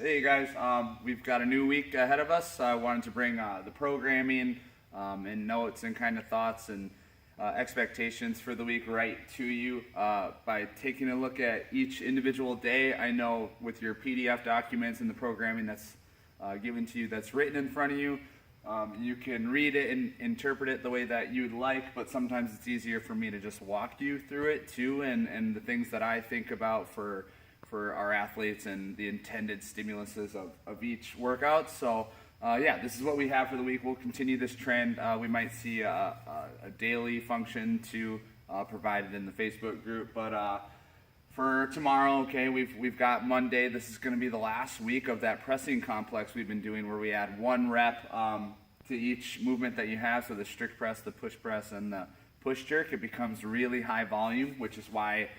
Hey guys, we've got a new week ahead of us. I wanted to bring the programming and notes and kind of thoughts and expectations for the week right to you by taking a look at each individual day. I know with your PDF documents and the programming that's given to you, that's written in front of you, you can read it and interpret it the way that you'd like, but sometimes it's easier for me to just walk you through it too, and the things that I think about for our athletes and the intended stimuluses of each workout. So yeah, this is what we have for the week. We'll continue this trend. We might see a daily function to provided in the Facebook group, but for tomorrow, okay, we've got Monday. This is going to be the last week of that pressing complex we've been doing, where we add 1 rep to each movement that you have. So the strict press, the push press, and the push jerk. It becomes really high volume, which is why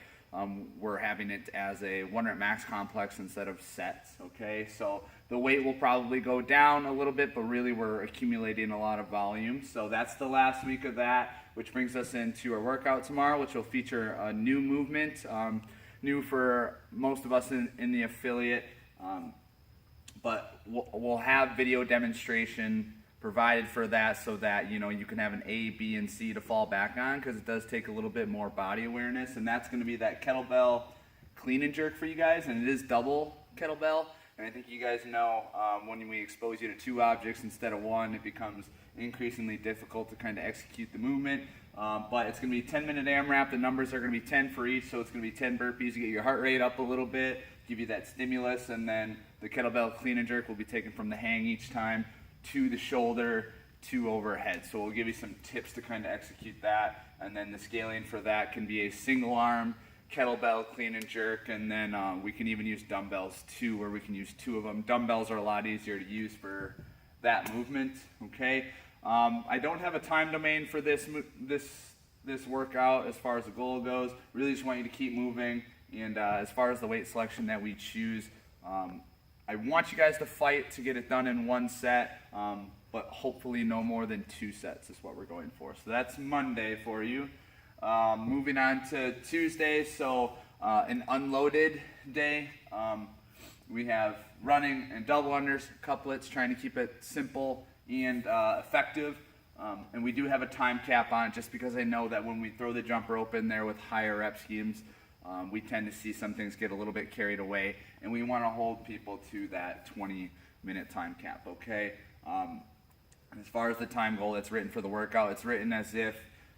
we're having it as a 1 rep max complex instead of sets, okay? So the weight will probably go down a little bit, but really we're accumulating a lot of volume. So that's the last week of that, which brings us into our workout tomorrow, which will feature a new movement, new for most of us in the affiliate, but we'll have video demonstration provided for that, so that you can have an A, B, and C to fall back on, because it does take a little bit more body awareness. And that's going to be that kettlebell clean and jerk for you guys, and it is double kettlebell. And I think you guys know when we expose you to 2 objects instead of 1, it becomes increasingly difficult to kind of execute the movement. But it's going to be 10-minute AMRAP. The numbers are going to be 10 for each, so it's going to be 10 burpees to get your heart rate up a little bit, give you that stimulus, and then the kettlebell clean and jerk will be taken from the hang each time to the shoulder to overhead. So we'll give you some tips to kind of execute that, and then the scaling for that can be a single arm kettlebell clean and jerk, and then we can even use dumbbells too, where we can use 2 of them. Dumbbells are a lot easier to use for that movement, okay? I don't have a time domain for this workout as far as the goal goes. Really just want you to keep moving, and as far as the weight selection that we choose, I want you guys to fight to get it done in 1 set, but hopefully no more than 2 sets is what we're going for. So that's Monday for you. Moving on to Tuesday, so an unloaded day. We have running and double unders, couplets, trying to keep it simple and effective. And we do have a time cap on it, just because I know that when we throw the jumper open there with higher rep schemes, we tend to see some things get a little bit carried away, and we want to hold people to that 20-minute time cap, okay? As far as the time goal that's written for the workout, it's written as if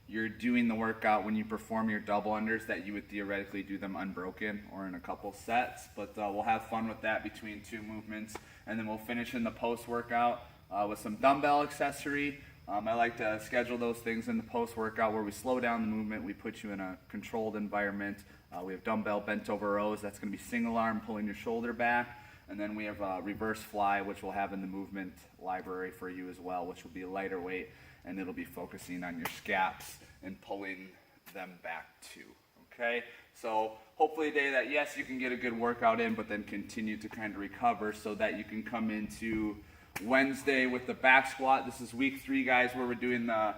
you're doing the workout when you perform your double unders, that you would theoretically do them unbroken or in a couple sets, but we'll have fun with that between 2 movements, and then we'll finish in the post-workout with some dumbbell accessory. I like to schedule those things in the post-workout where we slow down the movement, we put you in a controlled environment. We have dumbbell bent over rows. That's going to be single arm, pulling your shoulder back. And then we have reverse fly, which we'll have in the movement library for you as well, which will be a lighter weight, and it'll be focusing on your scaps and pulling them back too. Okay? So hopefully a day that, yes, you can get a good workout in, but then continue to kind of recover so that you can come into Wednesday with the back squat. This is week 3, guys, where we're doing the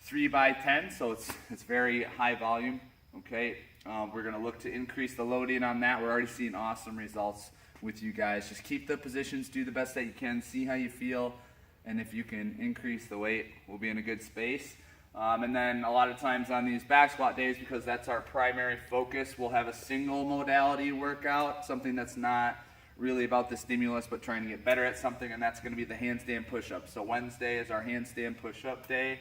3x10, so it's very high volume. Okay? We're going to look to increase the loading on that. We're already seeing awesome results with you guys. Just keep the positions, do the best that you can, see how you feel, and if you can increase the weight, we'll be in a good space. And then a lot of times on these back squat days, because that's our primary focus, we'll have a single modality workout, something that's not really about the stimulus, but trying to get better at something, and that's going to be the handstand push-up. So Wednesday is our handstand push-up day.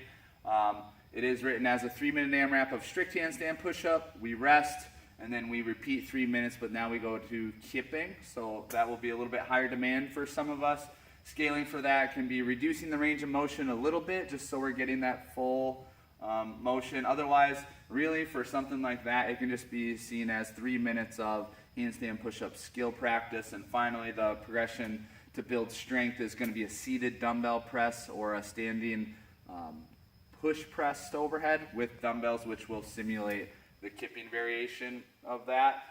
It is written as a 3-minute AMRAP of strict handstand push-up. We rest, and then we repeat 3 minutes, but now we go to kipping. So that will be a little bit higher demand for some of us. Scaling for that can be reducing the range of motion a little bit, just so we're getting that full motion. Otherwise, really, for something like that, it can just be seen as 3 minutes of handstand push-up skill practice. And finally, the progression to build strength is going to be a seated dumbbell press or a standing push press to overhead with dumbbells, which will simulate the kipping variation of that.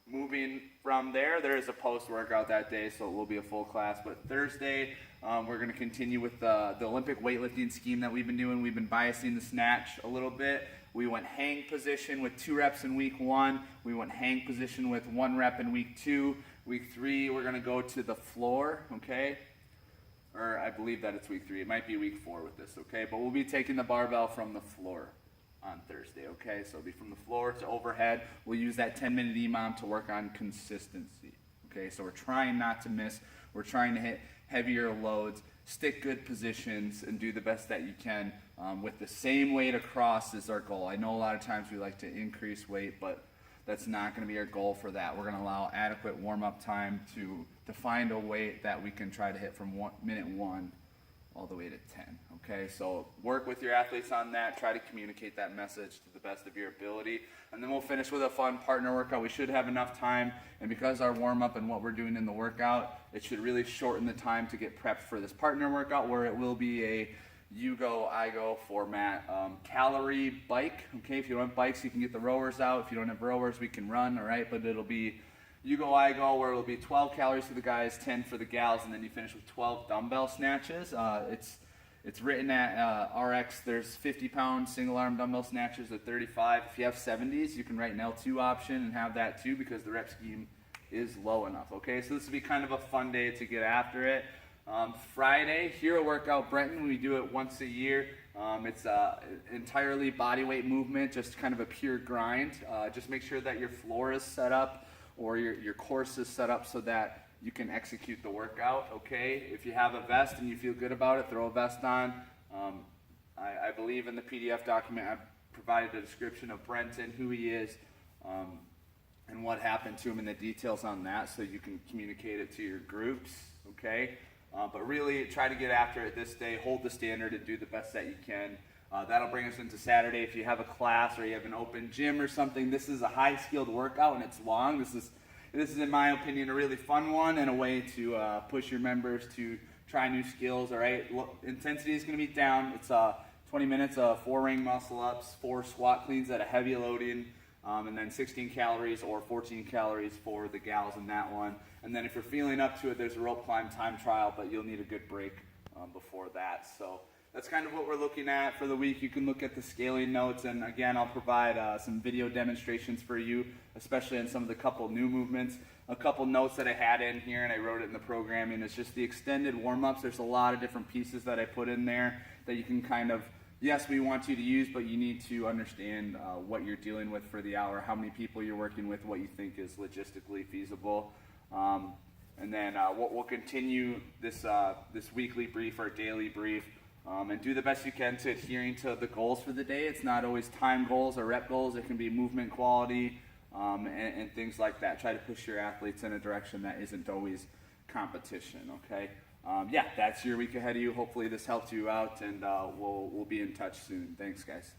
Moving from there, there is a post-workout that day, so it will be a full class. But Thursday, we're going to continue with the Olympic weightlifting scheme that we've been doing. We've been biasing the snatch a little bit. We went hang position with 2 reps in week 1. We went hang position with 1 rep in week 2. Week 3, we're going to go to the floor, okay? Or I believe that it's week 3. It might be week 4 with this, okay? But we'll be taking the barbell from the floor on Thursday, okay? So it'll be from the floor to overhead. We'll use that 10-minute EMOM to work on consistency, okay? So we're trying not to miss. We're trying to hit heavier loads, stick good positions, and do the best that you can with the same weight across is our goal. I know a lot of times we like to increase weight, but that's not going to be our goal for that. We're going to allow adequate warm-up time to find a weight that we can try to hit from minute 1 all the way to 10, okay? So work with your athletes on that. Try to communicate that message to the best of your ability. And then we'll finish with a fun partner workout. We should have enough time, and because our warm-up and what we're doing in the workout, it should really shorten the time to get prepped for this partner workout, where it will be a you go, I go format, calorie bike, okay? If you don't have bikes, you can get the rowers out. If you don't have rowers, we can run, all right? But it'll be you go, I go, where it'll be 12 calories for the guys, 10 for the gals, and then you finish with 12 dumbbell snatches. It's written at RX, there's 50-pound single-arm dumbbell snatches at 35. If you have 70s, you can write an L2 option and have that too, because the rep scheme is low enough, okay? So this will be kind of a fun day to get after it. Friday, Hero Workout Brenton, we do it once a year. It's entirely body weight movement, just kind of a pure grind. Just make sure that your floor is set up or your course is set up so that you can execute the workout, okay? If you have a vest and you feel good about it, throw a vest on. I believe in the PDF document I've provided a description of Brenton, who he is, and what happened to him and the details on that so you can communicate it to your groups, okay? But really try to get after it this day, hold the standard, and do the best that you can. That'll bring us into Saturday. If you have a class or you have an open gym or something, this is a high-skilled workout and it's long. This is, in my opinion, a really fun one and a way to push your members to try new skills, all right? Intensity is going to be down. It's 20 minutes of 4 ring muscle-ups, 4 squat cleans at a heavy loading, and then 16 calories or 14 calories for the gals in that one. And then if you're feeling up to it, there's a rope climb time trial, but you'll need a good break before that. So that's kind of what we're looking at for the week. You can look at the scaling notes, and again, I'll provide some video demonstrations for you, especially on some of the couple new movements. A couple notes that I had in here, and I wrote it in the programming, is just the extended warm-ups. There's a lot of different pieces that I put in there that you can kind of, yes, we want you to use, but you need to understand what you're dealing with for the hour, how many people you're working with, what you think is logistically feasible. And then we'll continue this weekly brief or daily brief, and do the best you can to adhering to the goals for the day. It's not always time goals or rep goals. It can be movement quality and things like that. Try to push your athletes in a direction that isn't always competition, okay? Yeah, that's your week ahead of you. Hopefully this helped you out, and we'll be in touch soon. Thanks, guys.